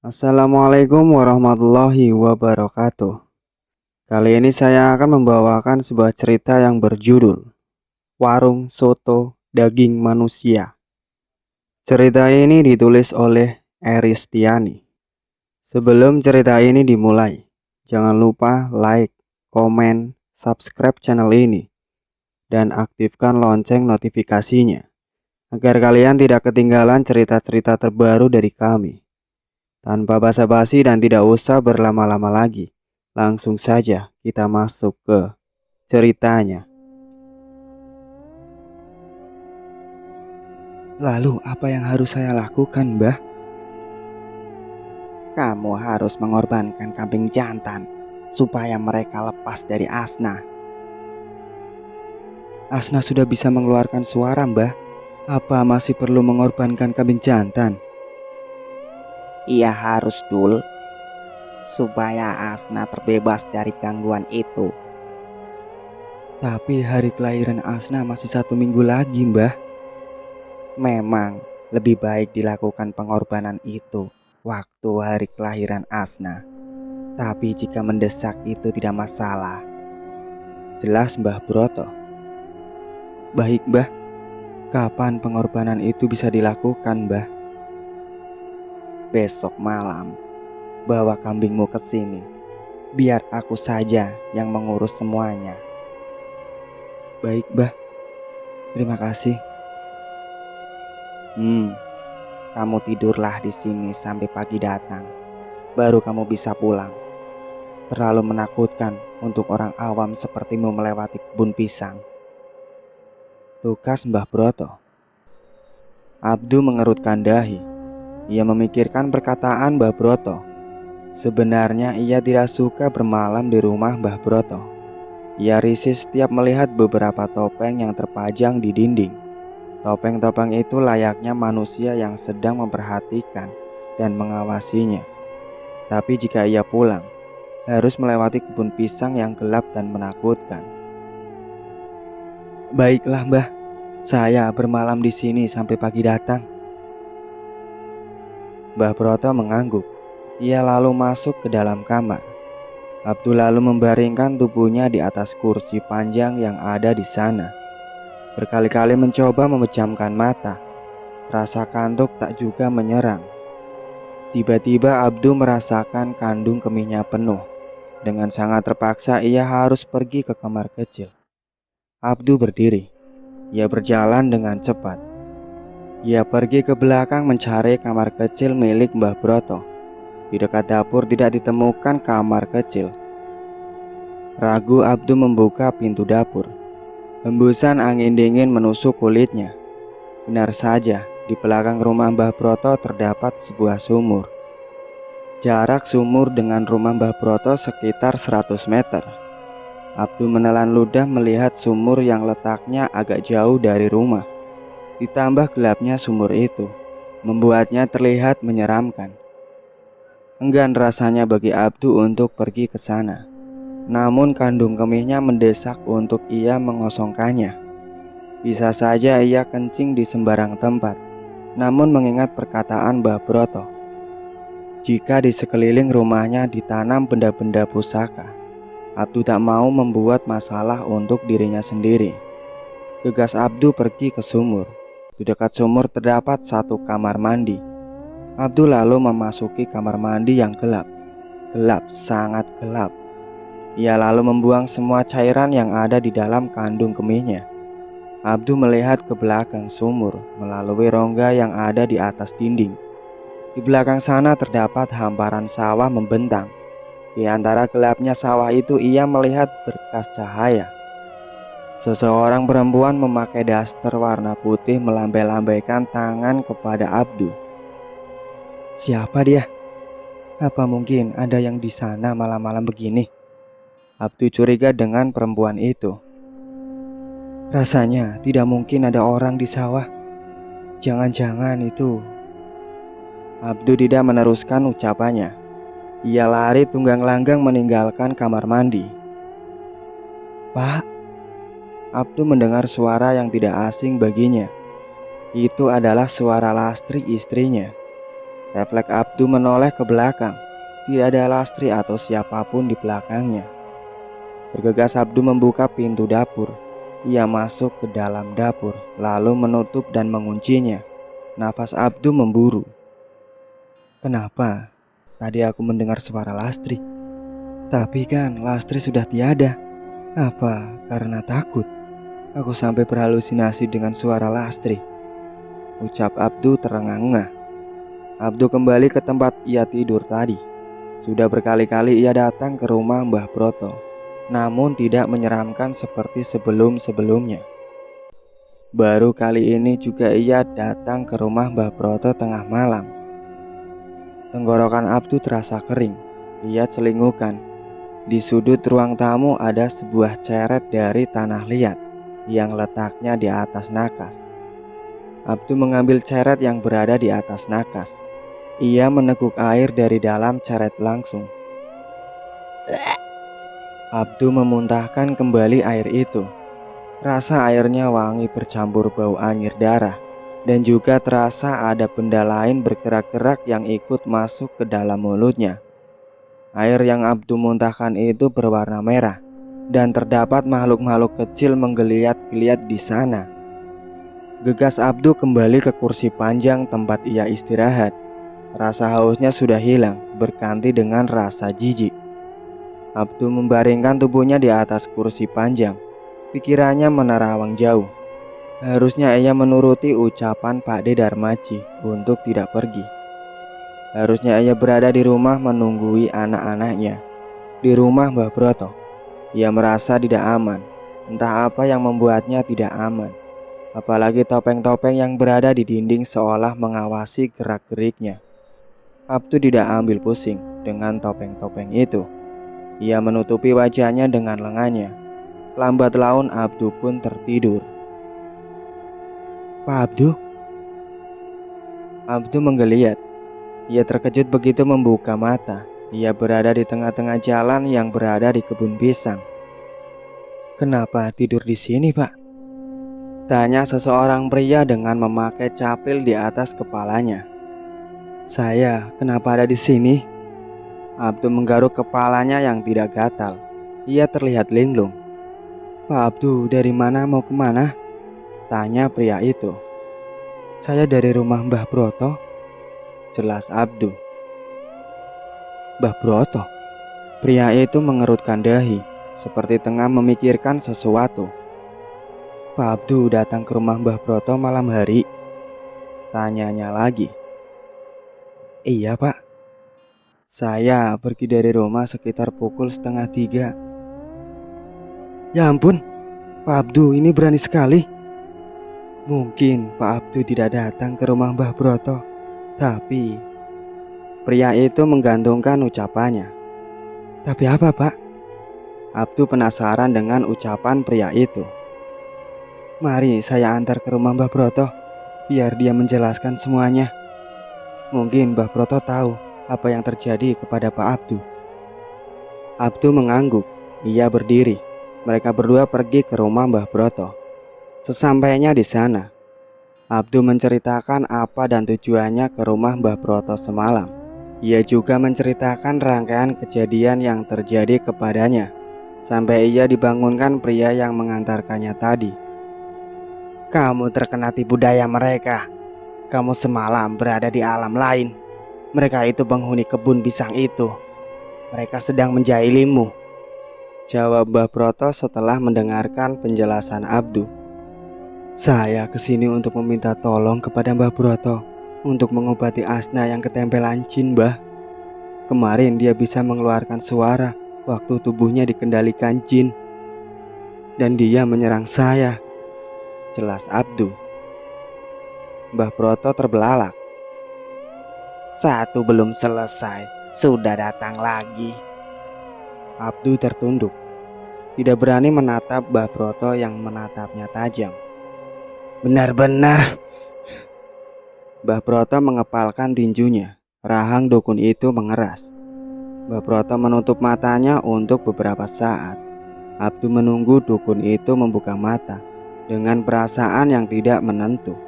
Assalamualaikum warahmatullahi wabarakatuh. Kali ini saya akan membawakan sebuah cerita yang berjudul Warung Soto Daging Manusia. Cerita ini ditulis oleh Eristiani. Sebelum cerita ini dimulai, jangan lupa like, komen, subscribe channel ini, dan aktifkan lonceng notifikasinya agar kalian tidak ketinggalan cerita-cerita terbaru dari kami. Tanpa basa-basi dan tidak usah berlama-lama lagi, langsung saja kita masuk ke ceritanya. Lalu apa yang harus saya lakukan, Mbah? Kamu harus mengorbankan kambing jantan supaya mereka lepas dari Asna. Asna sudah bisa mengeluarkan suara, Mbah. Apa masih perlu mengorbankan kambing jantan? Iya harus, Dul, supaya Asna terbebas dari gangguan itu. Tapi hari kelahiran Asna masih 1 minggu lagi, Mbah. Memang lebih baik dilakukan pengorbanan itu waktu hari kelahiran Asna. Tapi jika mendesak itu tidak masalah. Jelas, Mbah Broto. Baik, Mbah. Kapan pengorbanan itu bisa dilakukan, Mbah? Besok malam. Bawa kambingmu ke sini. Biar aku saja yang mengurus semuanya. Baik, Mbah. Terima kasih. Kamu tidurlah di sini sampai pagi datang. Baru kamu bisa pulang. Terlalu menakutkan untuk orang awam sepertimu melewati kebun pisang. Tukas Mbah Broto. Abdu mengerutkan dahi. Ia memikirkan perkataan Mbah Broto. Sebenarnya ia tidak suka bermalam di rumah Mbah Broto. Ia risih setiap melihat beberapa topeng yang terpajang di dinding. Topeng-topeng itu layaknya manusia yang sedang memperhatikan dan mengawasinya. Tapi jika ia pulang, harus melewati kebun pisang yang gelap dan menakutkan. Baiklah, Mbah. Saya bermalam di sini sampai pagi datang. Mbah Broto mengangguk. Ia lalu masuk ke dalam kamar. Abdul lalu membaringkan tubuhnya di atas kursi panjang yang ada di sana. Berkali-kali mencoba memejamkan mata. Rasa kantuk tak juga menyerang. Tiba-tiba Abdul merasakan kandung kemihnya penuh. Dengan sangat terpaksa ia harus pergi ke kamar kecil. Abdul berdiri. Ia berjalan dengan cepat. Ia pergi ke belakang mencari kamar kecil milik Mbah Broto. Di dekat dapur tidak ditemukan kamar kecil. Ragu, Abdul membuka pintu dapur. Hembusan angin dingin menusuk kulitnya. Benar saja, di belakang rumah Mbah Broto terdapat sebuah sumur. Jarak sumur dengan rumah Mbah Broto sekitar 100 meter. Abdul menelan ludah melihat sumur yang letaknya agak jauh dari rumah. Ditambah gelapnya sumur itu, membuatnya terlihat menyeramkan. Enggan rasanya bagi Abdul untuk pergi ke sana. Namun kandung kemihnya mendesak untuk ia mengosongkannya. Bisa saja ia kencing di sembarang tempat. Namun mengingat perkataan Mbah Broto, jika di sekeliling rumahnya ditanam benda-benda pusaka, Abdul tak mau membuat masalah untuk dirinya sendiri. Gegas Abdul pergi ke sumur. Di dekat sumur terdapat satu kamar mandi. Abdul lalu memasuki kamar mandi yang gelap. Gelap, sangat gelap. Ia lalu membuang semua cairan yang ada di dalam kandung kemihnya. Abdul melihat ke belakang sumur melalui rongga yang ada di atas dinding. Di belakang sana terdapat hamparan sawah membentang. Di antara gelapnya sawah itu ia melihat berkas cahaya. Seseorang perempuan memakai daster warna putih melambai-lambaikan tangan kepada Abdul. Siapa dia? Apa mungkin ada yang di sana malam-malam begini? Abdul curiga dengan perempuan itu. Rasanya tidak mungkin ada orang di sawah. Jangan-jangan itu. Abdul tidak meneruskan ucapannya. Ia lari tunggang langgang meninggalkan kamar mandi. Pak, Abdul mendengar suara yang tidak asing baginya. Itu adalah suara Lastri, istrinya. Refleks Abdu menoleh ke belakang. Tidak ada Lastri atau siapapun di belakangnya. Bergegas Abdu membuka pintu dapur. Ia masuk ke dalam dapur, lalu menutup dan menguncinya. Nafas Abdu memburu. Kenapa? Tadi aku mendengar suara Lastri. Tapi kan Lastri sudah tiada. Apa karena takut aku sampai berhalusinasi dengan suara Lastri? Ucap Abdu terengah-engah. Abdu kembali ke tempat ia tidur tadi. Sudah berkali-kali ia datang ke rumah Mbah Broto, namun tidak menyeramkan seperti sebelum-sebelumnya. Baru kali ini juga ia datang ke rumah Mbah Broto tengah malam. Tenggorokan Abdu terasa kering. Ia celingukan. Di sudut ruang tamu ada sebuah ceret dari tanah liat yang letaknya di atas nakas. Abdu mengambil ceret yang berada di atas nakas. Ia meneguk air dari dalam ceret langsung. Abdu memuntahkan kembali air itu. Rasa airnya wangi bercampur bau anyir darah. Dan juga terasa ada benda lain bergerak-gerak yang ikut masuk ke dalam mulutnya. Air yang Abdu muntahkan itu berwarna merah. Dan terdapat makhluk-makhluk kecil menggeliat-geliat di sana. Gegas Abdu kembali ke kursi panjang tempat ia istirahat. Rasa hausnya sudah hilang, berganti dengan rasa jijik. Abdu membaringkan tubuhnya di atas kursi panjang. Pikirannya menerawang jauh. Harusnya ia menuruti ucapan Pak De Darmaji untuk tidak pergi. Harusnya ia berada di rumah menunggui anak-anaknya. Di rumah Mbah Broto. Ia merasa tidak aman. Entah apa yang membuatnya tidak aman. Apalagi topeng-topeng yang berada di dinding seolah mengawasi gerak-geriknya. Abdu tidak ambil pusing dengan topeng-topeng itu. Ia menutupi wajahnya dengan lengannya. Lambat laun Abdu pun tertidur. Pak Abdu? Abdu menggeliat. Ia terkejut begitu membuka mata. Ia berada di tengah-tengah jalan yang berada di kebun pisang. Kenapa tidur di sini, Pak? Tanya seseorang pria dengan memakai capil di atas kepalanya. Saya kenapa ada di sini? Abdu menggaruk kepalanya yang tidak gatal. Ia terlihat linglung. Pak Abdu dari mana mau kemana? Tanya pria itu. Saya dari rumah Mbah Broto. Jelas Abdu. Mbah Broto? Pria itu mengerutkan dahi, seperti tengah memikirkan sesuatu. Pak Abdu datang ke rumah Mbah Broto malam hari? Tanyanya lagi. Iya Pak. Saya pergi dari rumah sekitar pukul 2:30. Ya ampun, Pak Abdu ini berani sekali. Mungkin Pak Abdu tidak datang ke rumah Mbah Broto, tapi... Pria itu menggantungkan ucapannya. Tapi apa Pak? Abdu penasaran dengan ucapan pria itu. Mari saya antar ke rumah Mbah Broto, biar dia menjelaskan semuanya. Mungkin Mbah Broto tahu apa yang terjadi kepada Pak Abdu. Abdu mengangguk. Ia berdiri. Mereka berdua pergi ke rumah Mbah Broto. Sesampainya di sana, Abdu menceritakan apa dan tujuannya ke rumah Mbah Broto semalam. Ia juga menceritakan rangkaian kejadian yang terjadi kepadanya, sampai ia dibangunkan pria yang mengantarkannya tadi. Kamu terkena tipu daya mereka. Kamu semalam berada di alam lain. Mereka itu penghuni kebun pisang itu. Mereka sedang menjahilimu. Jawab Mbah Broto setelah mendengarkan penjelasan Abdu. Saya kesini untuk meminta tolong kepada Mbah Broto untuk mengobati Asna yang ketempelan jin, Mbah. Kemarin dia bisa mengeluarkan suara waktu tubuhnya dikendalikan jin. Dan dia menyerang saya. Jelas Abdu. Mbah Broto terbelalak. Satu belum selesai, sudah datang lagi. Abdu tertunduk. Tidak berani menatap Mbah Broto yang menatapnya tajam. Benar-benar. Mbah Broto mengepalkan tinjunya. Rahang dukun itu mengeras. Mbah Broto menutup matanya untuk beberapa saat. Abdu menunggu dukun itu membuka mata. Dengan perasaan yang tidak menentu.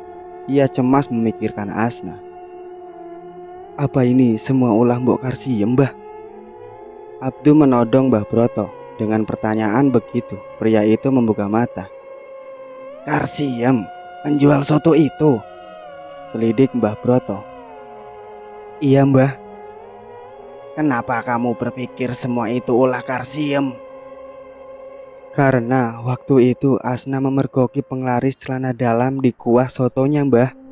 Ia cemas memikirkan Asna. Apa ini semua ulah Mbok Karsiem, Mbah? Abdu menodong Mbah Broto. Dengan pertanyaan begitu, pria itu membuka mata. Karsiem, penjual soto itu? Selidik Mbah Broto. Iya, Mbah. Kenapa kamu berpikir semua itu ulah Karsiem? Karena waktu itu Asna memergoki penglaris celana dalam di kuah sotonya, Mbah.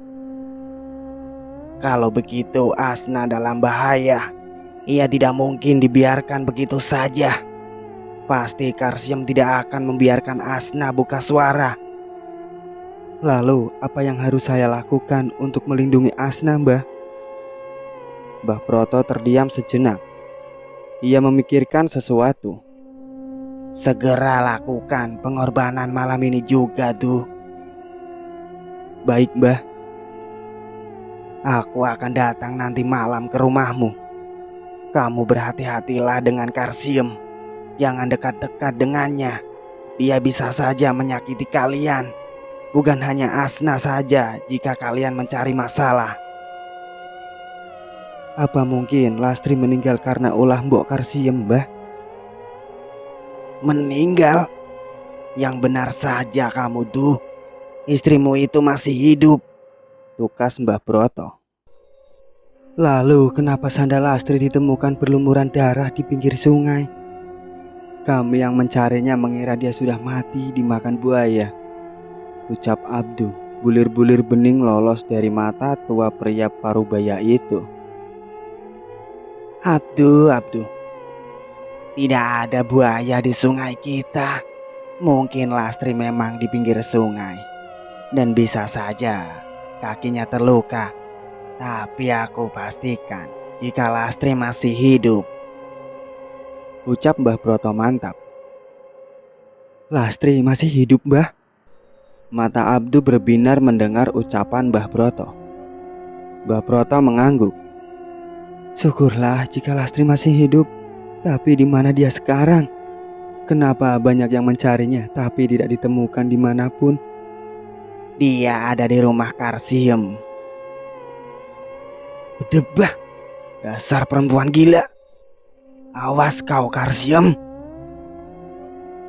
Kalau begitu Asna dalam bahaya. Ia tidak mungkin dibiarkan begitu saja. Pasti Karsiem tidak akan membiarkan Asna buka suara. Lalu apa yang harus saya lakukan untuk melindungi Asna, Mbah? Mbah Broto terdiam sejenak. Ia memikirkan sesuatu. Segera lakukan pengorbanan malam ini juga, Du. Baik, Mbah. Aku akan datang nanti malam ke rumahmu. Kamu berhati-hatilah dengan Karsiem. Jangan dekat-dekat dengannya. Dia bisa saja menyakiti kalian. Bukan hanya Asna saja jika kalian mencari masalah. Apa mungkin Lastri meninggal karena ulah Mbok Karsiem, Mbah? Meninggal? Yang benar saja kamu, Du. Istrimu itu masih hidup. Tukas Mbah Broto. Lalu kenapa sandal Lastri ditemukan berlumuran darah di pinggir sungai? Kami yang mencarinya mengira dia sudah mati dimakan buaya. Ucap Abdu. Bulir-bulir bening lolos dari mata tua pria parubaya itu. Abdu. Tidak ada buaya di sungai kita. Mungkin Lastri memang di pinggir sungai. Dan bisa saja kakinya terluka. Tapi aku pastikan jika Lastri masih hidup. Ucap Mbah Broto mantap. Lastri masih hidup, Mbah? Mata Abdu berbinar mendengar ucapan Mbah Broto. Mbah Broto mengangguk. Syukurlah jika Lastri masih hidup. Tapi di mana dia sekarang? Kenapa banyak yang mencarinya tapi tidak ditemukan dimanapun? Dia ada di rumah Karsiem. Berdebah, dasar perempuan gila. Awas kau Karsiem.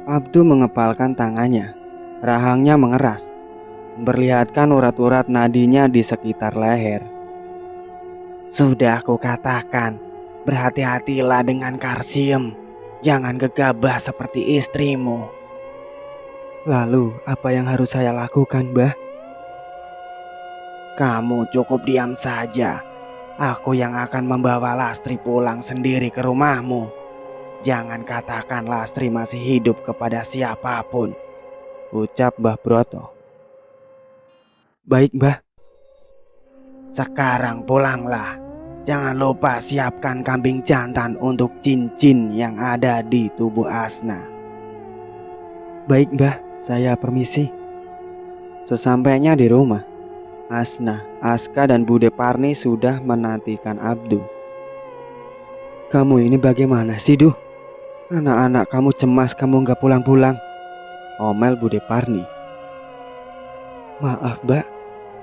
Abdu mengepalkan tangannya. Rahangnya mengeras, memperlihatkan urat-urat nadinya di sekitar leher. Sudah aku katakan, berhati-hatilah dengan Karsiem. Jangan gegabah seperti istrimu. Lalu apa yang harus saya lakukan, Mbah? Kamu cukup diam saja. Aku yang akan membawa Lastri pulang sendiri ke rumahmu. Jangan katakan Lastri masih hidup kepada siapapun. Ucap Mbah Broto. Baik, Mbah. Sekarang pulanglah. Jangan lupa siapkan kambing jantan untuk cincin yang ada di tubuh Asna. Baik, Mbah. Saya permisi. Sesampainya di rumah, Asna, Aska dan Bude Parni sudah menantikan Abdu. Kamu ini bagaimana sih, Duh? Anak-anak kamu cemas kamu nggak pulang-pulang. Omel Bude Parni. Maaf, Mbak.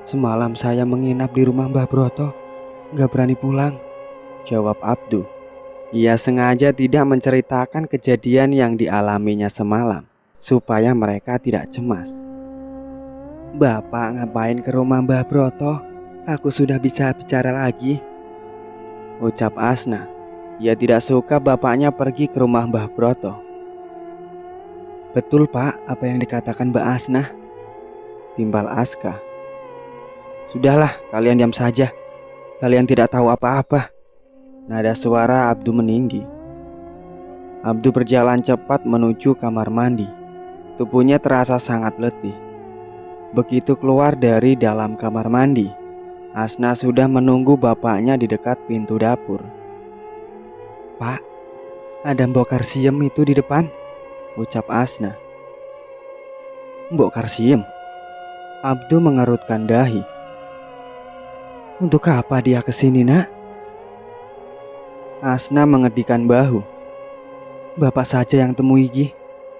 Semalam saya menginap di rumah Mbah Broto. Nggak berani pulang. Jawab Abdu. Ia sengaja tidak menceritakan kejadian yang dialaminya semalam, supaya mereka tidak cemas. Bapak ngapain ke rumah Mbah Broto? Aku sudah bisa bicara lagi. Ucap Asna. Ia tidak suka bapaknya pergi ke rumah Mbah Broto. Betul, Pak, apa yang dikatakan Mbak Asna? Timbal Aska. Sudahlah, kalian diam saja. Kalian tidak tahu apa-apa. Nada suara Abdu meninggi. Abdu berjalan cepat menuju kamar mandi. Tubuhnya terasa sangat letih. Begitu keluar dari dalam kamar mandi, Asna sudah menunggu bapaknya di dekat pintu dapur. Pak, ada Mbok Karsiem itu di depan, ucap Asna. Mbok Karsiem? Abdu mengerutkan dahi. Untuk apa dia kesini, Nak? Asna mengedikan bahu. Bapak saja yang temui Gi.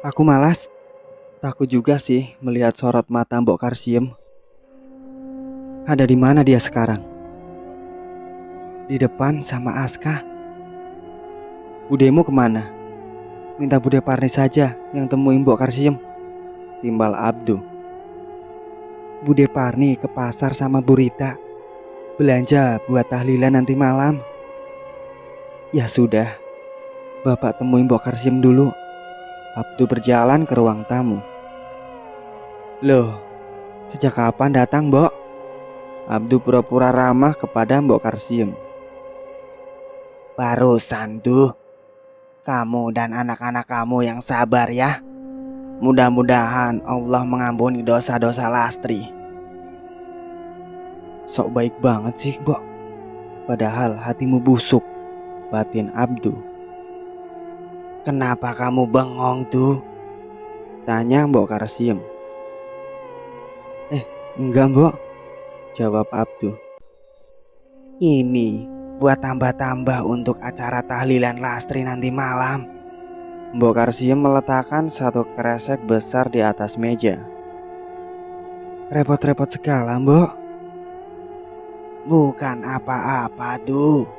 Aku malas. Takut juga sih melihat sorot mata Mbok Karsiem. Ada di mana dia sekarang? di depan sama Aska. Budemu kemana? Minta Bude Parni saja yang temuin Mbok Karsiem, timbal Abdu. Bude Parni ke pasar sama Bu Rita, belanja buat tahlilan nanti malam. Ya sudah, Bapak temuin Mbok Karsiem dulu. Abdu berjalan ke ruang tamu. Loh, sejak kapan datang, Mbok? Abdu pura-pura ramah kepada Mbok Karsiem. Barusan tuh. Kamu dan anak-anak kamu yang sabar ya. Mudah-mudahan Allah mengampuni dosa-dosa Lastri. Sok baik banget sih, Mbok. Padahal hatimu busuk, batin Abdu. Kenapa kamu bengong tuh? Tanya Mbok Karsiem. Enggak, Mbok, jawab Abdu. Ini buat tambah-tambah untuk acara tahlilan Lastri nanti malam. Mbok Karsiem meletakkan satu kresek besar di atas meja. Repot-repot segala, Mbok. Bukan apa-apa tuh,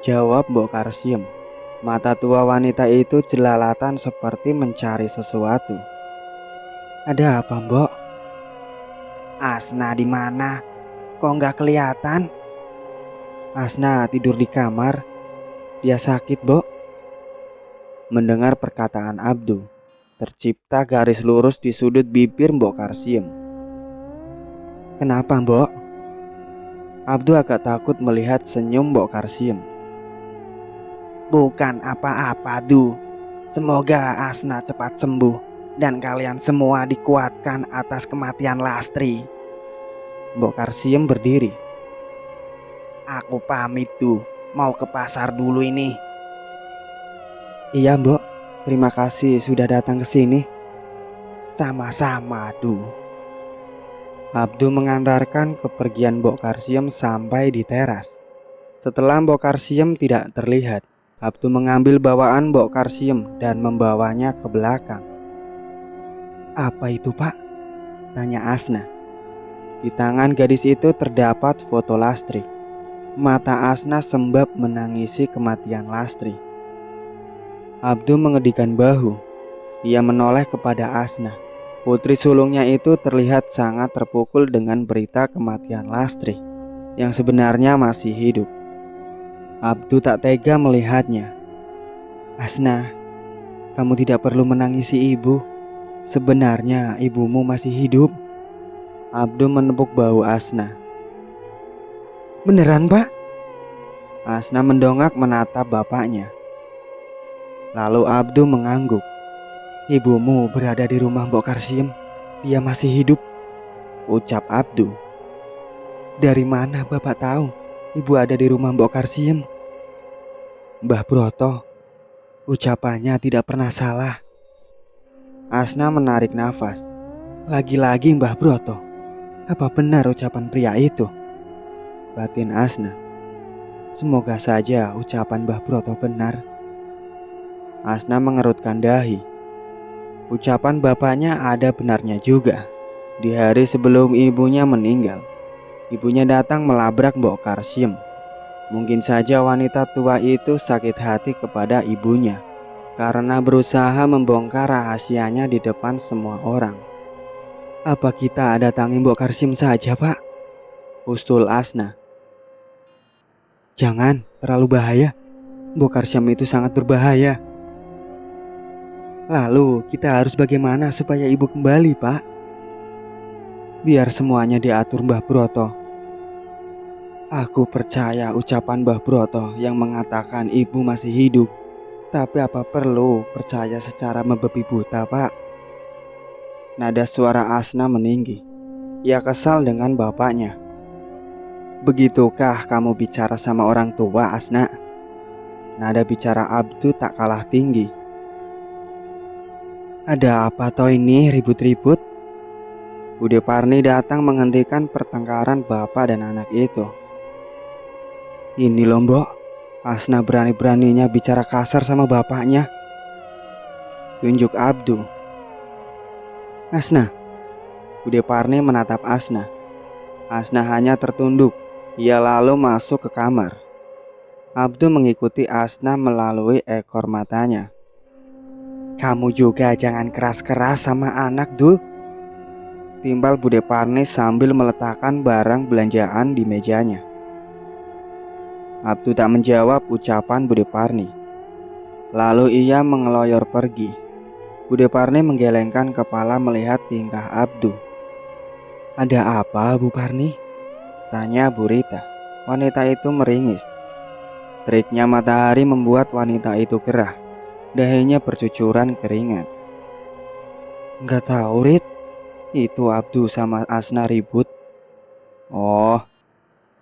jawab Mbok Karsiem. Mata tua wanita itu jelalatan seperti mencari sesuatu. Ada apa, Mbok? Asna di mana? Kok nggak kelihatan? Asna tidur di kamar. Dia sakit, Mbok. Mendengar perkataan Abdu, tercipta garis lurus di sudut bibir Mbok Karsiem. Kenapa, Mbok? Abdu agak takut melihat senyum Mbok Karsiem. Bukan apa-apa, Du. Semoga Asna cepat sembuh dan kalian semua dikuatkan atas kematian Lastri. Mbok Karsiem berdiri. Aku pamit tuh, mau ke pasar dulu ini. Iya, Mbok. Terima kasih sudah datang ke sini. Sama-sama, Du. Abdu mengantarkan kepergian Mbok Karsiem sampai di teras. Setelah Mbok Karsiem tidak terlihat, Abdu mengambil bawaan Mbok Karsiem dan membawanya ke belakang. Apa itu, Pak? Tanya Asna. Di tangan gadis itu terdapat foto Lastri. Mata Asna sembab menangisi kematian Lastri. Abdu mengedikan bahu. Ia menoleh kepada Asna. Putri sulungnya itu terlihat sangat terpukul dengan berita kematian Lastri, yang sebenarnya masih hidup. Abdu tak tega melihatnya. Asna, kamu tidak perlu menangisi ibu. Sebenarnya ibumu masih hidup. Abdu menepuk bahu Asna. Beneran, Pak? Asna mendongak menatap bapaknya. Lalu Abdu mengangguk. Ibumu berada di rumah Mbok Karsiem. Dia masih hidup, ucap Abdu. Dari mana Bapak tahu ibu ada di rumah Mbok Karsiem? Mbah Broto, ucapannya tidak pernah salah. Asna menarik nafas. Lagi-lagi Mbah Broto. Apa benar ucapan pria itu? Batin Asna. Semoga saja ucapan Mbah Broto benar. Asna mengerutkan dahi. Ucapan bapaknya ada benarnya juga. Di hari sebelum ibunya meninggal, ibunya datang melabrak Mbok Karsiem. Mungkin saja wanita tua itu sakit hati kepada ibunya karena berusaha membongkar rahasianya di depan semua orang. Apa kita datangi Mbok Karsiem saja, Pak? Usul Asna. Jangan, terlalu bahaya. Mbok Karsiem itu sangat berbahaya. Lalu kita harus bagaimana supaya ibu kembali, Pak? Biar semuanya diatur Mbah Broto. Aku percaya ucapan Mbah Broto yang mengatakan ibu masih hidup. Tapi apa perlu percaya secara membabi buta, Pak? Nada suara Asna meninggi. Ia kesal dengan bapaknya. Begitukah kamu bicara sama orang tua, Asna? Nada bicara Abdu tak kalah tinggi. Ada apa toh ini ribut-ribut? Bude Parni datang menghentikan pertengkaran bapak dan anak itu. Ini loh, Mbok, Asna berani-beraninya bicara kasar sama bapaknya. Tunjuk Abdu. Asna. Bude Parni menatap Asna. Asna hanya tertunduk. Ia lalu masuk ke kamar. Abdul mengikuti Asna melalui ekor matanya. "Kamu juga jangan keras-keras sama anak, Dul," timbal Bude Parni sambil meletakkan barang belanjaan di mejanya. Abdul tak menjawab ucapan Bude Parni. Lalu ia mengeloyor pergi. Bude Parni menggelengkan kepala melihat tingkah Abdul. "Ada apa, Bu Parni?" tanya Bu Rita. Wanita itu meringis. Teriknya matahari membuat wanita itu gerah. Dahinya bercucuran keringat. "Nggak tahu, Rit. Itu Abdul sama Asna ribut." "Oh."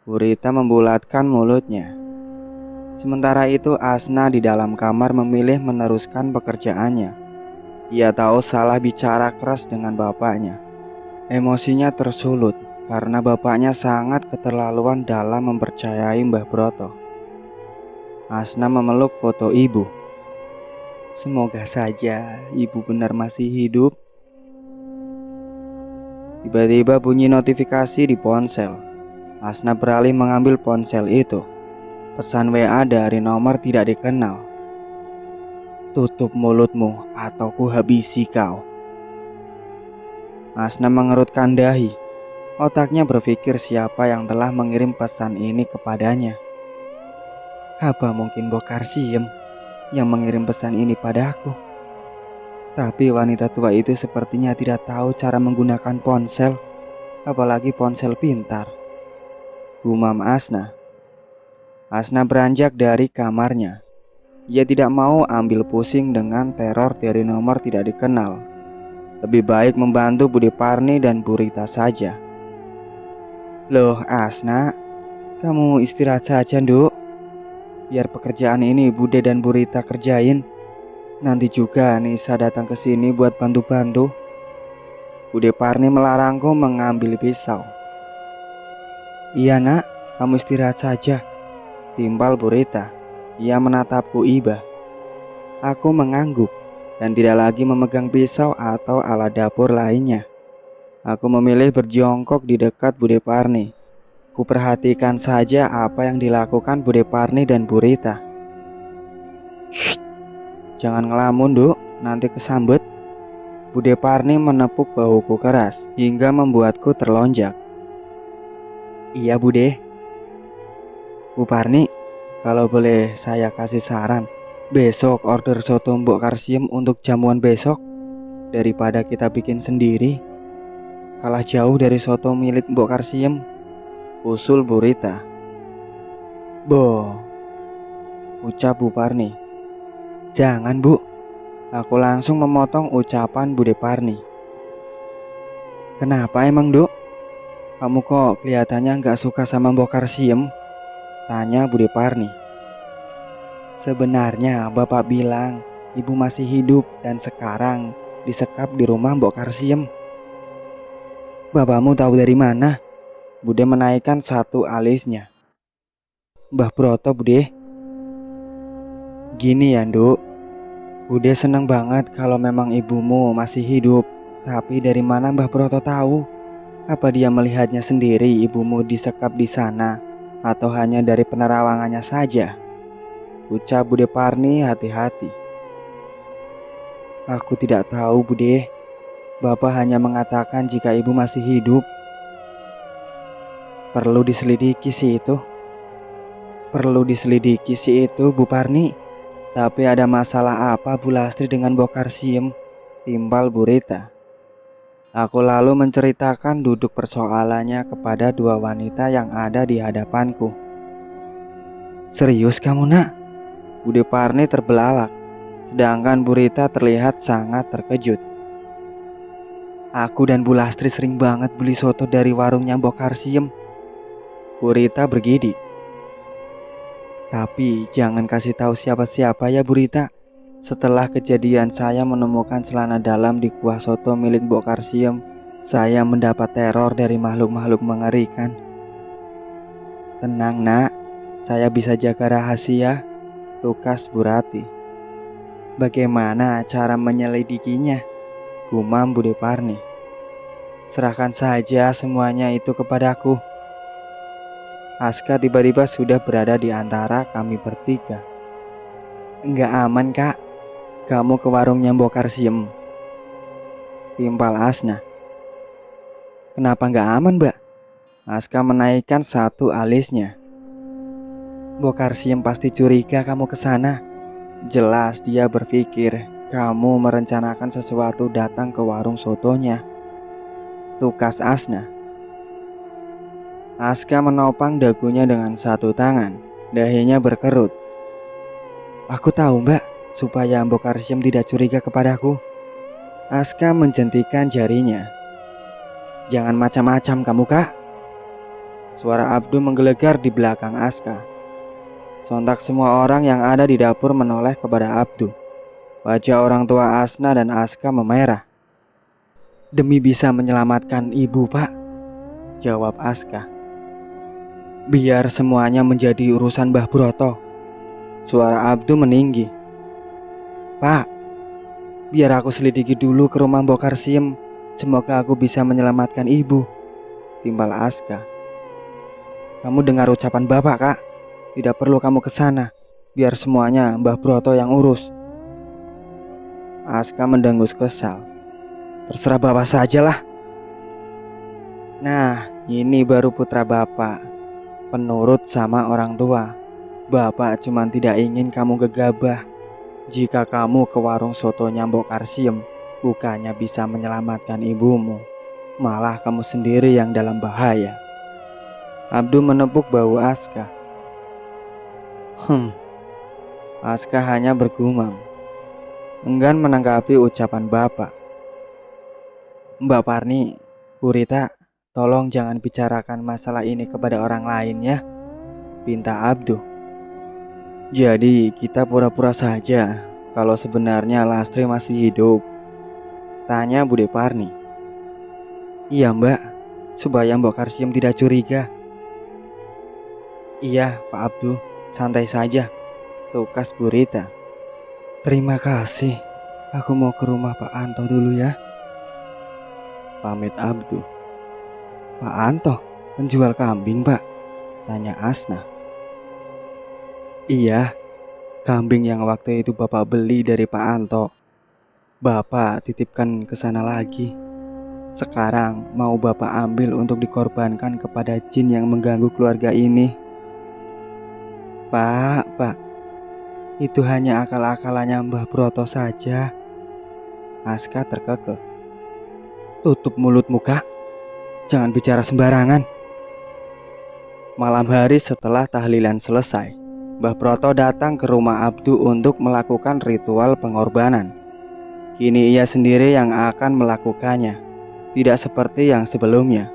Bu Rita membulatkan mulutnya. Sementara itu Asna di dalam kamar memilih meneruskan pekerjaannya. Ia tahu salah bicara keras dengan bapaknya. Emosinya tersulut karena bapaknya sangat keterlaluan dalam mempercayai Mbah Broto. Asna memeluk foto ibu. Semoga saja ibu benar masih hidup. Tiba-tiba bunyi notifikasi di ponsel. Asna beralih mengambil ponsel itu. Pesan WA dari nomor tidak dikenal. "Tutup mulutmu atau ku habisi kau." Asna mengerutkan dahi. Otaknya berpikir siapa yang telah mengirim pesan ini kepadanya. Apa mungkin Bokar Siem yang mengirim pesan ini padaku? Tapi wanita tua itu sepertinya tidak tahu cara menggunakan ponsel, apalagi ponsel pintar. Gumam Asna. Asna beranjak dari kamarnya. Ia tidak mau ambil pusing dengan teror dari nomor tidak dikenal. Lebih baik membantu Bude Parni dan Bu Rita saja. "Loh Asna, kamu istirahat saja, Nduk. Biar pekerjaan ini Bude dan Bu Rita kerjain. Nanti juga Nisa datang ke sini buat bantu-bantu." Bude Parni melarangku mengambil pisau. "Iya nak, kamu istirahat saja," timbal Bu Rita. Ia menatapku iba. Aku mengangguk dan tidak lagi memegang pisau atau alat dapur lainnya. Aku memilih berjongkok di dekat Bude Parni. Kuperhatikan saja apa yang dilakukan Bude Parni dan Bu Rita. "Shh, jangan ngelamun, Duk, nanti kesambet." Bude Parni menepuk bahuku keras hingga membuatku terlonjak. "Iya, Bude." "Bu Parni, kalau boleh saya kasih saran, besok order soto Mbok Karsiem untuk jamuan besok daripada kita bikin sendiri. Kalah jauh dari soto milik Mbok Karsiem," usul Bu Rita. "Boh," ucap Bu Parni. "Jangan, Bu." Aku langsung memotong ucapan Bude Parni. "Kenapa emang, Duk? Kamu kok kelihatannya nggak suka sama Mbok Karsiem?" tanya Bude Parni. "Sebenarnya Bapak bilang Ibu masih hidup dan sekarang disekap di rumah Mbok Karsiem." "Bapakmu tahu dari mana?" Bude menaikkan satu alisnya. "Mbah Broto, Bude." "Gini ya, Nduk. Bude senang banget kalau memang ibumu masih hidup. Tapi dari mana Mbah Broto tahu? Apa dia melihatnya sendiri ibumu disekap di sana atau hanya dari penerawangannya saja?" ucap Bude Parni hati-hati. "Aku tidak tahu, Bude. Bapak hanya mengatakan jika ibu masih hidup." Perlu diselidiki sih itu. Perlu diselidiki sih itu, Bu Parni. Tapi ada masalah apa Bu Lastri dengan Mbok Karsiem? Timbal Bu Rita. Aku lalu menceritakan duduk persoalannya kepada dua wanita yang ada di hadapanku. "Serius kamu, nak?" Bude Parni terbelalak, sedangkan Bu Rita terlihat sangat terkejut. "Aku dan Bu Lastri sering banget beli soto dari warungnya Mbok Karsiem." Bu Rita bergidik. "Tapi jangan kasih tahu siapa-siapa ya Bu Rita. Setelah kejadian saya menemukan celana dalam di kuah soto milik Mbok Karsiem, saya mendapat teror dari makhluk-makhluk mengerikan." "Tenang nak, saya bisa jaga rahasia," tukas Bu Rati. "Bagaimana cara menyelidikinya?" gumam Bude Parni. "Serahkan saja semuanya itu kepadaku." Aska tiba-tiba sudah berada di antara kami bertiga. Enggak aman kak, kamu ke warungnya Mbok Karsiem, timpal Asna. Kenapa enggak aman mbak? Aska menaikkan satu alisnya. Mbok Karsiem pasti curiga kamu ke sana. Jelas dia berpikir kamu merencanakan sesuatu datang ke warung sotonya, tukas Asna. Aska menopang dagunya dengan satu tangan, dahinya berkerut. Aku tahu mbak, supaya Mbok Karsiem tidak curiga kepadaku. Aska menjentikan jarinya. Jangan macam-macam kamu kak. Suara Abdu menggelegar di belakang Aska. Sontak semua orang yang ada di dapur menoleh kepada Abdu. Wajah orang tua Asna dan Aska memerah. Demi bisa menyelamatkan ibu pak, jawab Aska. Biar semuanya menjadi urusan Mbah Broto, suara Abdu meninggi. Pak, biar aku selidiki dulu ke rumah Mbok Karsiem. Semoga aku bisa menyelamatkan ibu, timbal Aska. Kamu dengar ucapan bapak kak. Tidak perlu kamu ke sana. Biar semuanya Mbah Broto yang urus. Aska mendengus kesal. Terserah bapak sajalah. Nah, ini baru putra bapak. Penurut sama orang tua. Bapak cuma tidak ingin kamu gegabah. Jika kamu ke warung sotonya Mbok Karsiem, bukannya bisa menyelamatkan ibumu, malah kamu sendiri yang dalam bahaya. Abdu menepuk bahu Aska. Aska hanya bergumam, enggan menanggapi ucapan bapak. Mbak Parni, Bu Rita, tolong jangan bicarakan masalah ini kepada orang lain ya, pinta Abdu. Jadi kita pura-pura saja kalau sebenarnya Lastri masih hidup, tanya Bude Parni. Iya mbak, supaya Mbok Karsiem tidak curiga. Iya Pak Abdu, santai saja, tukas Bu Rita. Terima kasih, aku mau ke rumah Pak Anto dulu ya, pamit Abdu. Pak Anto, penjual kambing pak, tanya Asna. Iya, kambing yang waktu itu bapak beli dari Pak Anto, bapak titipkan ke sana lagi. Sekarang mau bapak ambil untuk dikorbankan kepada jin yang mengganggu keluarga ini. Pak, itu hanya akal-akalannya Mbah Broto saja. Aska terkekeh. Tutup mulutmu kak, jangan bicara sembarangan. Malam hari setelah tahlilan selesai, Mbah Broto datang ke rumah Abdu untuk melakukan ritual pengorbanan. Kini ia sendiri yang akan melakukannya, tidak seperti yang sebelumnya.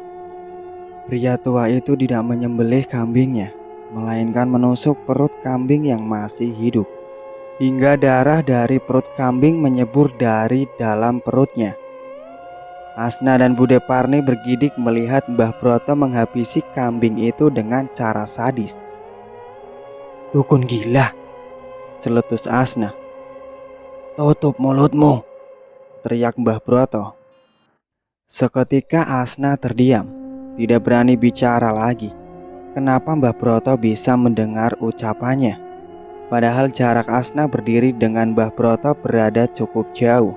Pria tua itu tidak menyembelih kambingnya, melainkan menusuk perut kambing yang masih hidup, hingga darah dari perut kambing menyembur dari dalam perutnya. Asna dan Bude Parni bergidik melihat Mbah Broto menghabisi kambing itu dengan cara sadis. Dukun gila, celetus Asna. Tutup mulutmu, teriak Mbah Broto. Seketika Asna terdiam, tidak berani bicara lagi. Kenapa Mbah Broto bisa mendengar ucapannya? Padahal jarak Asna berdiri dengan Mbah Broto berada cukup jauh.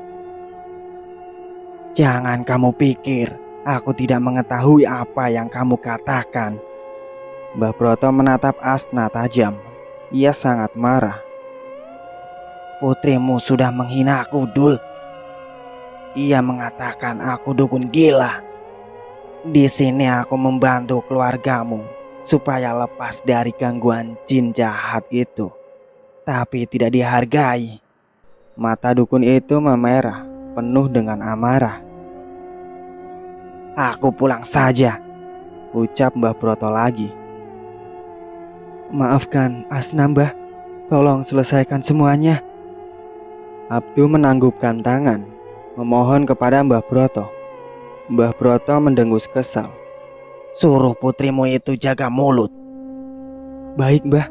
Jangan kamu pikir aku tidak mengetahui apa yang kamu katakan. Mbah Broto menatap Asna tajam. Ia sangat marah. Putrimu sudah menghina aku, Dul. Ia mengatakan aku dukun gila. Di sini aku membantu keluargamu supaya lepas dari gangguan jin jahat itu, tapi tidak dihargai. Mata dukun itu memerah, penuh dengan amarah. Aku pulang saja, ucap Mbah Broto lagi. Maafkan Asna mbah, tolong selesaikan semuanya. Abdu menanggupkan tangan, memohon kepada Mbah Broto. Mbah Broto mendengus kesal. Suruh putrimu itu jaga mulut. Baik mbah,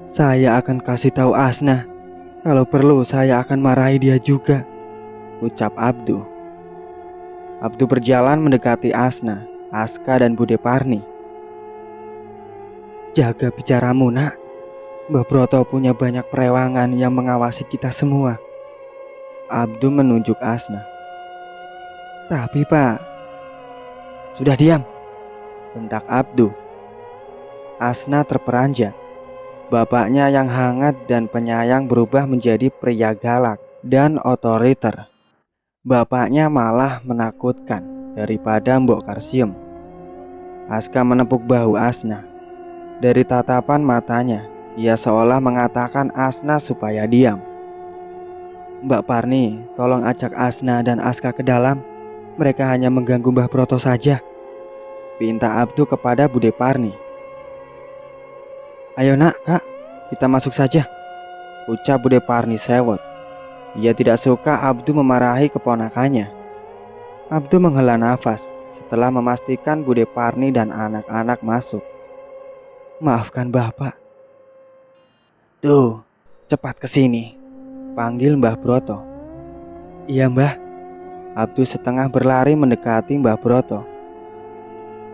saya akan kasih tahu Asna. Kalau perlu saya akan marahi dia juga, ucap Abdu. Abdu berjalan mendekati Asna, Aska dan Bude Parni. Jaga bicaramu, nak. Mbah Broto punya banyak perewangan yang mengawasi kita semua. Abdu menunjuk Asna. Tapi Pak, sudah diam, bentak Abdu. Asna terperanjat. Bapaknya yang hangat dan penyayang berubah menjadi pria galak dan otoriter. Bapaknya malah menakutkan daripada Mbok Karsium. Aska menepuk bahu Asna. Dari tatapan matanya, ia seolah mengatakan Asna supaya diam. Mbak Parni, tolong ajak Asna dan Aska ke dalam. Mereka hanya mengganggu Mbah Broto saja, pinta Abdu kepada Bude Parni. Ayo nak, kak, kita masuk saja, ucap Bude Parni sewot. Ia tidak suka Abdu memarahi keponakannya. Abdu menghela nafas setelah memastikan Bude Parni dan anak-anak masuk. Maafkan Bapak. Tuh, cepat ke sini, panggil Mbah Broto. Iya Mbah. Abdu setengah berlari mendekati Mbah Broto.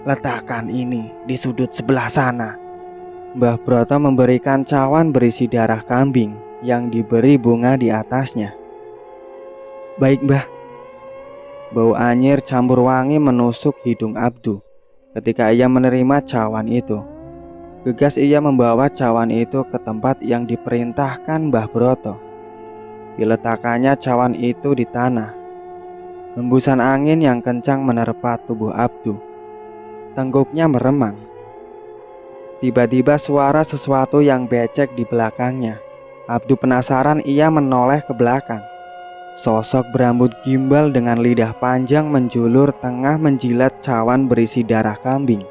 Letakkan ini di sudut sebelah sana. Mbah Broto memberikan cawan berisi darah kambing yang diberi bunga di atasnya. Baik Mbah. Bau anyir campur wangi menusuk hidung Abdu ketika ia menerima cawan itu. Gegas ia membawa cawan itu ke tempat yang diperintahkan Mbah Broto. Diletakkannya cawan itu di tanah. Hembusan angin yang kencang menerpa tubuh Abdu. Tengguknya meremang. Tiba-tiba suara sesuatu yang becek di belakangnya. Abdu penasaran, ia menoleh ke belakang. Sosok berambut gimbal dengan lidah panjang menjulur tengah menjilat cawan berisi darah kambing.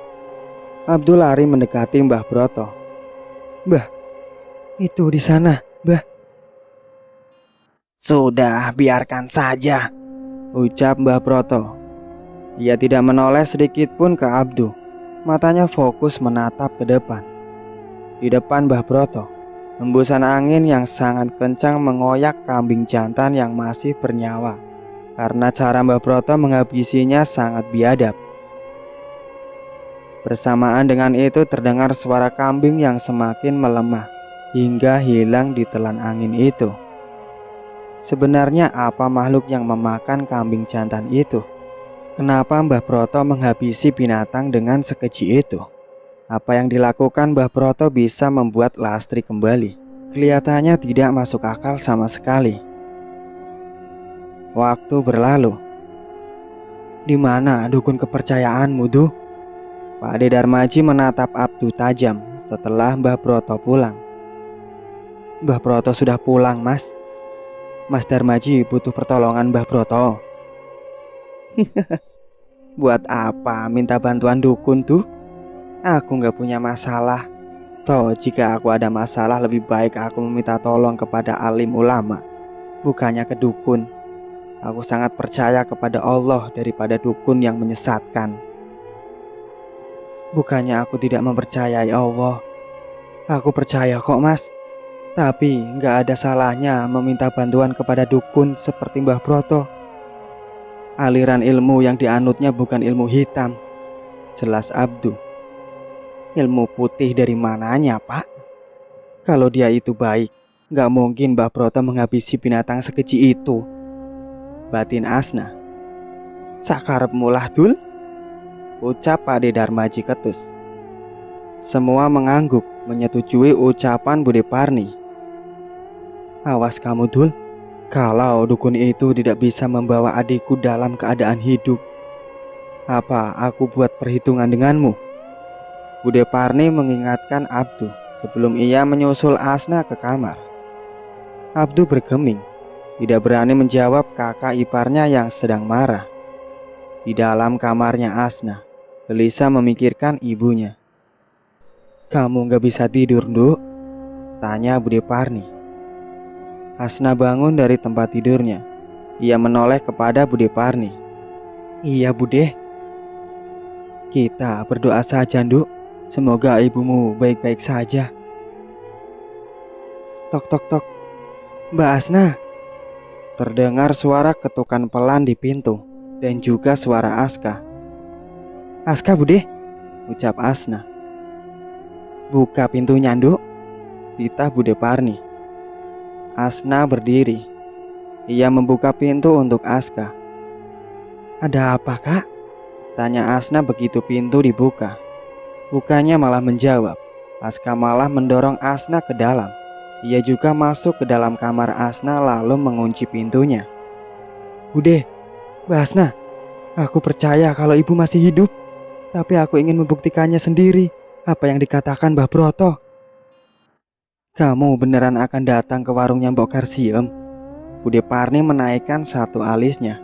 Abdu lari mendekati Mbah Broto. Mbah, itu di sana, Mbah. Sudah, biarkan saja, ucap Mbah Broto. Ia tidak menoleh sedikit pun ke Abdu. Matanya fokus menatap ke depan. Di depan Mbah Broto, hembusan angin yang sangat kencang mengoyak kambing jantan yang masih bernyawa. Karena cara Mbah Broto menghabisinya sangat biadab. Bersamaan dengan itu terdengar suara kambing yang semakin melemah hingga hilang ditelan angin itu. Sebenarnya apa makhluk yang memakan kambing jantan itu? Kenapa Mbah Broto menghabisi binatang dengan sekeji itu? Apa yang dilakukan Mbah Broto bisa membuat Lastri kembali? Kelihatannya tidak masuk akal sama sekali. Waktu berlalu. Di mana dukun kepercayaanmu, Duh? Pak Ade Darmaji menatap Abdu tajam setelah Mbah Broto pulang. Mbah Broto sudah pulang, Mas. Mas Darmaji butuh pertolongan Mbah Broto. Buat apa minta bantuan dukun tuh? Aku gak punya masalah. Toh jika aku ada masalah, lebih baik aku meminta tolong kepada alim ulama, bukannya ke dukun. Aku sangat percaya kepada Allah daripada dukun yang menyesatkan. Bukannya aku tidak mempercayai Allah. Aku percaya kok, Mas. Tapi gak ada salahnya meminta bantuan kepada dukun seperti Mbah Broto. Aliran ilmu yang dianutnya bukan ilmu hitam, jelas Abdu. Ilmu putih dari mananya, Pak? Kalau dia itu baik, gak mungkin Mbah Broto menghabisi binatang sekecil itu, batin Asna. Sakarepmu lah, Dul, ucap Pak Ade Darmaji ketus. Semua mengangguk menyetujui ucapan Bude Parni. Awas kamu, Dul. Kalau dukun itu tidak bisa membawa adikku dalam keadaan hidup, apa aku buat perhitungan denganmu? Bude Parni mengingatkan Abdu sebelum ia menyusul Asna ke kamar. Abdu bergeming, tidak berani menjawab kakak iparnya yang sedang marah. Di dalam kamarnya Asna, gelisah memikirkan ibunya. Kamu gak bisa tidur, Nduk? Tanya Bude Parni. Asna bangun dari tempat tidurnya. Ia menoleh kepada Bude Parni. Iya Bude. Kita berdoa saja, Nduk. Semoga ibumu baik-baik saja. Tok tok tok. Mbak Asna. Terdengar suara ketukan pelan di pintu dan juga suara Aska. Aska, Bude, ucap Asna. Buka pintunya, Nduk, titah Bude Parni. Asna berdiri. Ia membuka pintu untuk Aska. Ada apa, Kak? Tanya Asna begitu pintu dibuka. Bukannya malah menjawab. Aska malah mendorong Asna ke dalam. Ia juga masuk ke dalam kamar Asna lalu mengunci pintunya. Bude, Mbak Asna, aku percaya kalau ibu masih hidup. Tapi aku ingin membuktikannya sendiri apa yang dikatakan Mbah Broto. Kamu beneran akan datang ke warungnya Mbok Karsiem? Bude Parni menaikkan satu alisnya.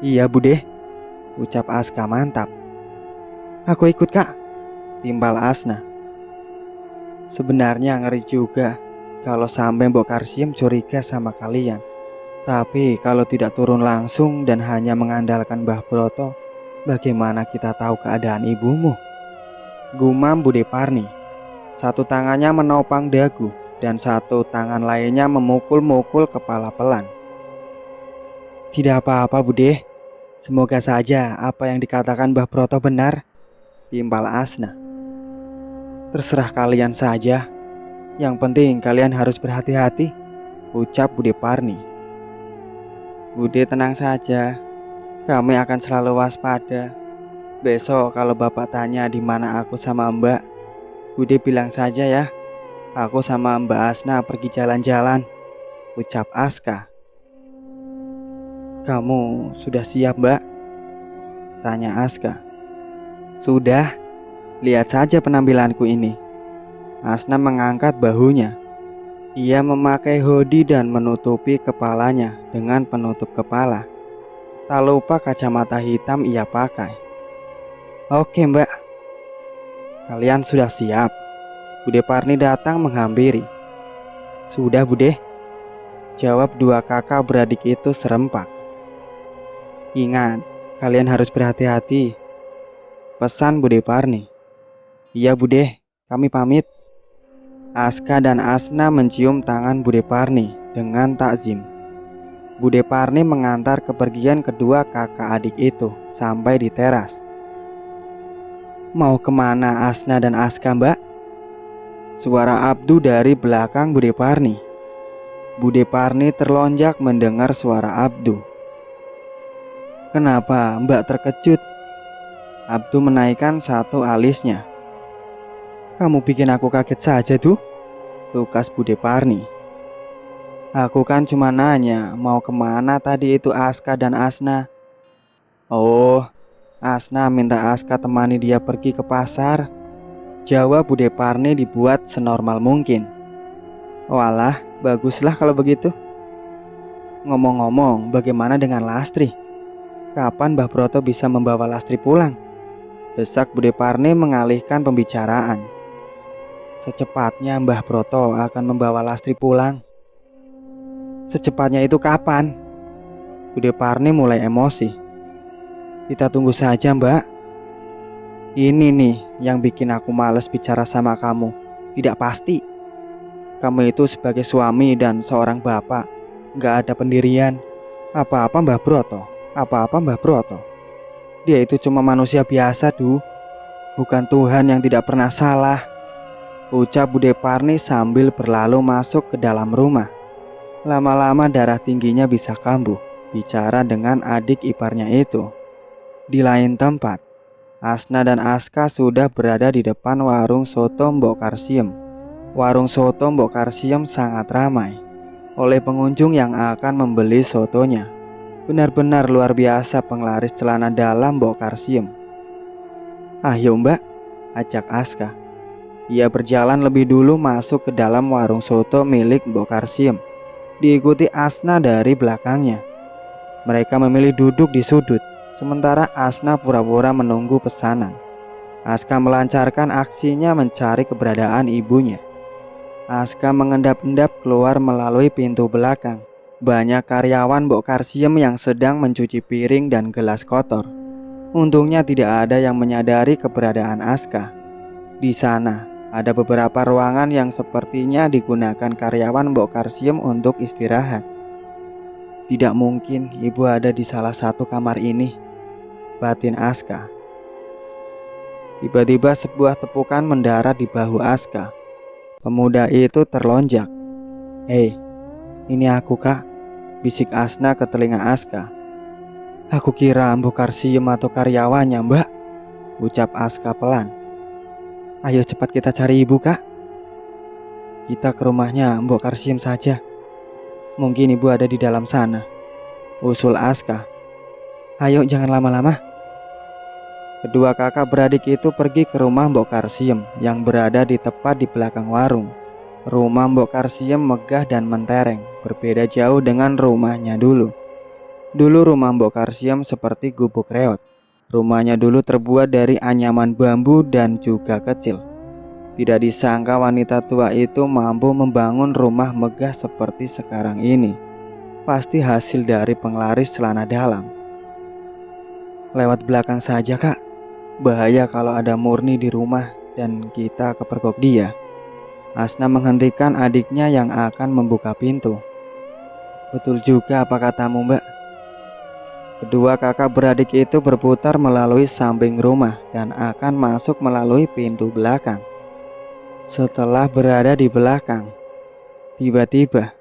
Iya Bude, ucap Aska mantap. Aku ikut Kak, timbal Asna. Sebenarnya ngeri juga kalau sampai Mbok Karsiem curiga sama kalian. Tapi kalau tidak turun langsung dan hanya mengandalkan Mbah Broto, bagaimana kita tahu keadaan ibumu? Gumam Bude Parni. Satu tangannya menopang dagu dan satu tangan lainnya memukul-mukul kepala pelan. Tidak apa-apa Bude, semoga saja apa yang dikatakan Mbah Broto benar, timbal Asna. Terserah kalian saja, yang penting kalian harus berhati-hati, ucap Bude Parni. Bude tenang saja, kami akan selalu waspada. Besok kalau bapak tanya di mana aku sama Mbak, Bude bilang saja ya, aku sama Mbak Asna pergi jalan-jalan, ucap Aska. Kamu sudah siap Mbak? Tanya Aska. Sudah, lihat saja penampilanku ini. Asna mengangkat bahunya. Ia memakai hoodie dan menutupi kepalanya dengan penutup kepala. Tak lupa kacamata hitam ia pakai. Oke Mbak. Kalian sudah siap? Bude Parni datang menghampiri. Sudah Bude, jawab dua kakak beradik itu serempak. Ingat, kalian harus berhati-hati, pesan Bude Parni. Iya Bude, kami pamit. Aska dan Asna mencium tangan Bude Parni dengan takzim. Bude Parni mengantar kepergian kedua kakak adik itu sampai di teras. Mau kemana Asna dan Aska Mbak? Suara Abdu dari belakang Bude Parni. Bude Parni terlonjak mendengar suara Abdu. Kenapa Mbak terkejut? Abdu menaikkan satu alisnya. Kamu bikin aku kaget saja tuh, tukas Bude Parni. Aku kan cuma nanya mau kemana tadi itu Aska dan Asna. Oh, Asna minta Aska temani dia pergi ke pasar, jawab Bude Parni dibuat senormal mungkin. Walah, baguslah kalau begitu. Ngomong-ngomong, bagaimana dengan Lastri? Kapan Mbah Broto bisa membawa Lastri pulang? Desak Bude Parni mengalihkan pembicaraan. Secepatnya Mbah Broto akan membawa Lastri pulang. Secepatnya itu kapan? Bude Parni mulai emosi. Kita tunggu saja Mbak. Ini nih yang bikin aku males bicara sama kamu. Tidak pasti. Kamu itu sebagai suami dan seorang bapak, gak ada pendirian. Apa-apa Mbah Broto, apa-apa Mbah Broto. Dia itu cuma manusia biasa bukan Tuhan yang tidak pernah salah, ucap Bude Parni sambil berlalu masuk ke dalam rumah. Lama-lama darah tingginya bisa kambuh bicara dengan adik iparnya itu. Di lain tempat, Asna dan Aska sudah berada di depan warung soto Mbok Karsiem. Warung soto Mbok Karsiem sangat ramai oleh pengunjung yang akan membeli sotonya. Benar-benar luar biasa penglaris celana dalam Mbok Karsiem. Ayo Mbak, ajak Aska. Ia berjalan lebih dulu masuk ke dalam warung soto milik Mbok Karsiem, diikuti Asna dari belakangnya. Mereka memilih duduk di sudut, sementara Asna pura-pura menunggu pesanan. Aska melancarkan aksinya mencari keberadaan ibunya. Aska mengendap-endap keluar melalui pintu belakang. Banyak karyawan Mbok Karsiem yang sedang mencuci piring dan gelas kotor. Untungnya tidak ada yang menyadari keberadaan Aska. Di sana ada beberapa ruangan yang sepertinya digunakan karyawan Mbok Karsiem untuk istirahat. Tidak mungkin ibu ada di salah satu kamar ini, batin Aska. Tiba-tiba sebuah tepukan mendarat di bahu Aska. Pemuda itu terlonjak. "Hei, ini aku kak," bisik Asna ke telinga Aska. "Aku kira Mbok Karsiem atau karyawannya mbak," ucap Aska pelan. "Ayo cepat kita cari ibu kak. Kita ke rumahnya Mbok Karsiem saja. Mungkin ibu ada di dalam sana," usul Aska. "Ayo jangan lama-lama." Kedua kakak beradik itu pergi ke rumah Mbok Karsiem yang berada di tepat di belakang warung. Rumah Mbok Karsiem megah dan mentereng, berbeda jauh dengan rumahnya dulu. Dulu rumah Mbok Karsiem seperti gubuk reot. Rumahnya dulu terbuat dari anyaman bambu dan juga kecil. Tidak disangka wanita tua itu mampu membangun rumah megah seperti sekarang ini. Pasti hasil dari penglaris celana dalam. "Lewat belakang saja kak. Bahaya kalau ada Murni di rumah dan kita kepergok dia." Asna menghentikan adiknya yang akan membuka pintu. "Betul juga apa katamu mbak." Kedua kakak beradik itu berputar melalui samping rumah dan akan masuk melalui pintu belakang. Setelah berada di belakang, tiba-tiba